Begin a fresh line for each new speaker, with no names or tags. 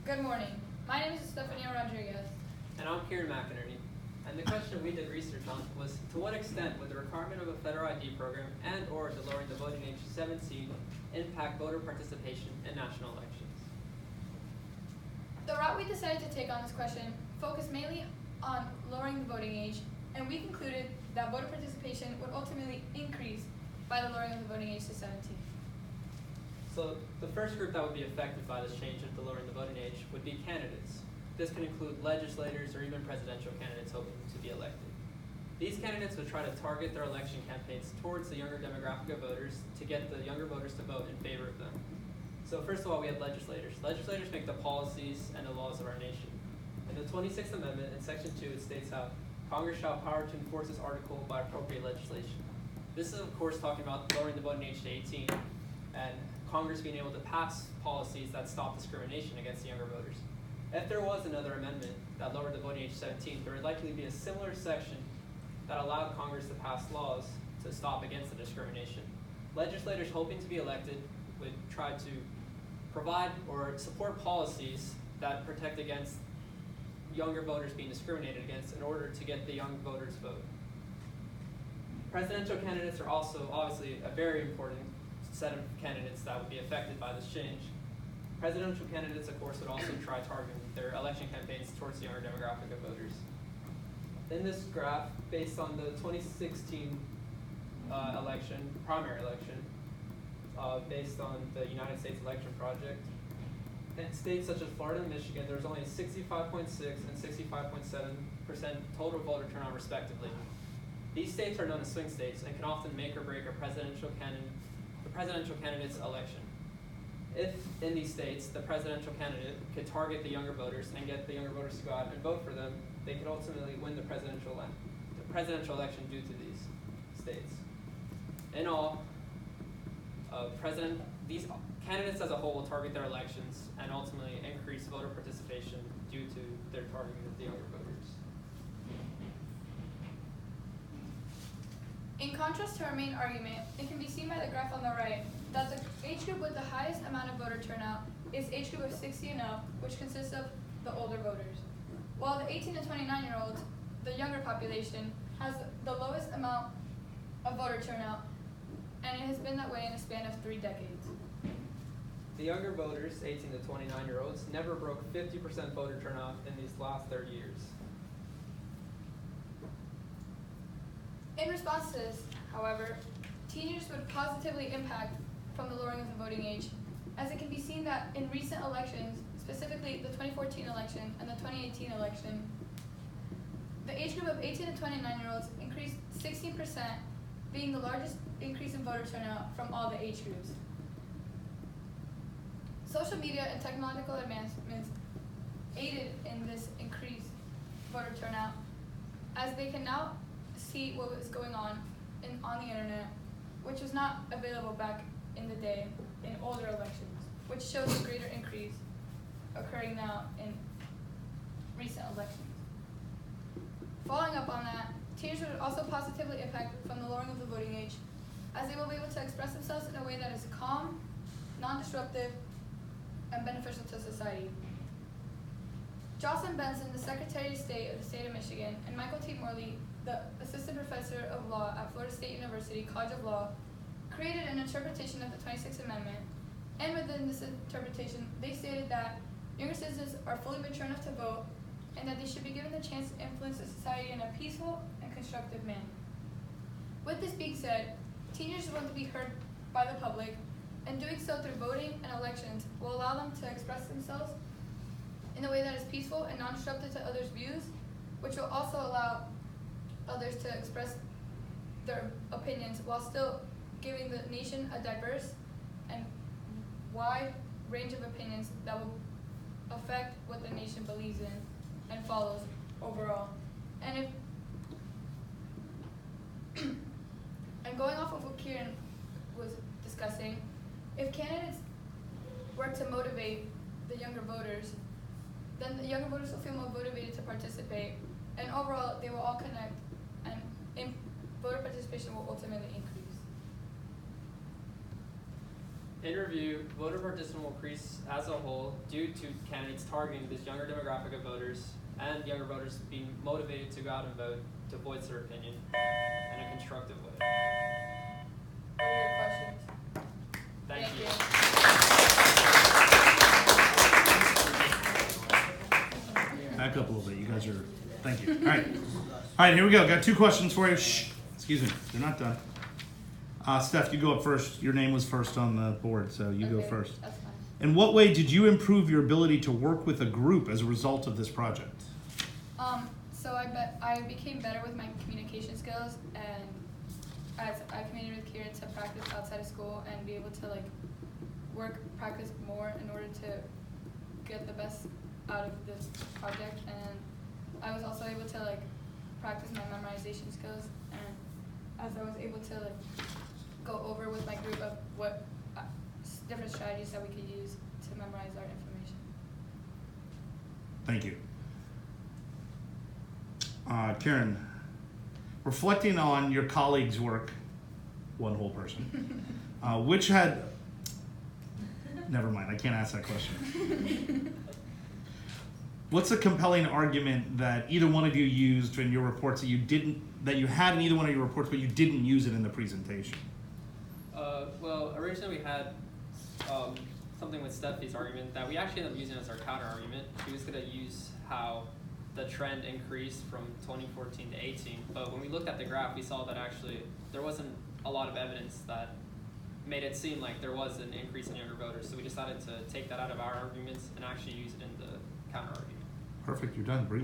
Good morning. My name is Stephanie Rodriguez.
And I'm Kieran McInerney. And the question we did research on was, to what extent would the requirement of a federal ID program and or the lowering the voting age to 17 impact voter participation in national elections?
The route we decided to take on this question focused mainly on lowering the voting age, and we concluded that voter participation would ultimately increase by the lowering of the voting age to 17.
So the first group that would be affected by this change of the lowering the voting age would be candidates. This can include legislators or even presidential candidates hoping to be elected. These candidates would try to target their election campaigns towards the younger demographic of voters to get the younger voters to vote in favor of them. So first of all, we have legislators. Legislators make the policies and the laws of our nation. In the 26th Amendment, in Section 2, it states how Congress shall have power to enforce this article by appropriate legislation. This is, of course, talking about lowering the voting age to 18 and Congress being able to pass policies that stop discrimination against the younger voters. If there was another amendment that lowered the voting age to 17, there would likely be a similar section that allowed Congress to pass laws to stop against the discrimination. Legislators hoping to be elected would try to provide or support policies that protect against younger voters being discriminated against in order to get the young voters' vote. Presidential candidates are also obviously a very important set of candidates that would be affected by this change. Presidential candidates, of course, would also try targeting their election campaigns towards the younger demographic of voters. In this graph, based on the 2016 primary election, based on the United States Election Project, in states such as Florida and Michigan, there's only 65.6 and 65.7% total voter turnout respectively. These states are known as swing states and can often make or break a presidential candidate's election. If in these states the presidential candidate could target the younger voters and get the younger voters to go out and vote for them, they could ultimately win the presidential election due to these states. In all, these candidates as a whole will target their elections and ultimately increase voter participation due to their targeting of the younger voters.
In contrast to our main argument, it can be seen by the graph on the right that the age group with the highest amount of voter turnout is age group of 60 and up, which consists of the older voters. While the 18 to 29-year-olds, the younger population, has the lowest amount of voter turnout, and it has been that way in a span of 3 decades.
The younger voters, 18 to 29-year-olds, never broke 50% voter turnout in these last 30 years.
In response to this, however, teenagers would positively impact from the lowering of the voting age, as it can be seen that in recent elections, specifically the 2014 election and the 2018 election, the age group of 18 to 29-year-olds increased 16%, being the largest increase in voter turnout from all the age groups. Social media and technological advancements aided in this increased voter turnout, as they can now see what is going on the internet, which was not available back in the day in older elections, which shows a greater increase occurring now in recent elections. Following up on that, teenagers would also positively impact from the lowering of the voting age, as they will be able to express themselves in a way that is calm, non-disruptive, and beneficial to society. Jocelyn Benson, the Secretary of State of the state of Michigan, and Michael T. Morley, the Assistant Professor of Law at Florida State University College of Law, created an interpretation of the 26th Amendment, and within this interpretation, they stated that younger citizens are fully mature enough to vote, and that they should be given the chance to influence the society in a peaceful and constructive manner. With this being said, teenagers want to be heard by the public, and doing so through voting and elections will allow them to express themselves in a way that is peaceful and non-disruptive to others' views, which will also allow others to express their opinions while still giving the nation a diverse and wide range of opinions that will affect what the nation believes in and follows overall. And going off of what Kieran was discussing, if candidates were to motivate the younger voters, then the younger voters will feel more motivated to participate, and overall they will all connect, and voter participation will ultimately increase.
In review, voter participation will increase as a whole due to candidates targeting this younger demographic of voters and younger voters being motivated to go out and vote to voice their opinion in a constructive way.
What are your questions?
Thank you.
Back up a little bit. You guys are. Thank you. All right, here we go. Got 2 questions for you. Shh. Excuse me. They're not done. Steph, you go up first. Your name was first on the board, so you go
Okay,
first.
That's fine.
In what way did you improve your ability to work with a group as a result of this project?
So I became better with my communication skills, and as I communicated with Kieran to practice outside of school and be able to like practice more in order to get the best out of this project. And I was also able to like practice my memorization skills, and as I was able to like go over with my group of what different strategies that we could use to memorize our information.
Thank you. Karen, reflecting on your colleagues' work, one whole person, which had, never mind, I can't ask that question. What's a compelling argument that either one of you used in your reports that you had in either one of your reports, but you didn't use it in the presentation?
Well, originally we had something with Steffi's argument that we actually ended up using as our counter argument. She was going to use how the trend increased from 2014 to 18, but when we looked at the graph, we saw that actually there wasn't a lot of evidence that made it seem like there was an increase in younger voters. So we decided to take that out of our arguments and actually use it in the counter argument.
Perfect, you're done. Breathe.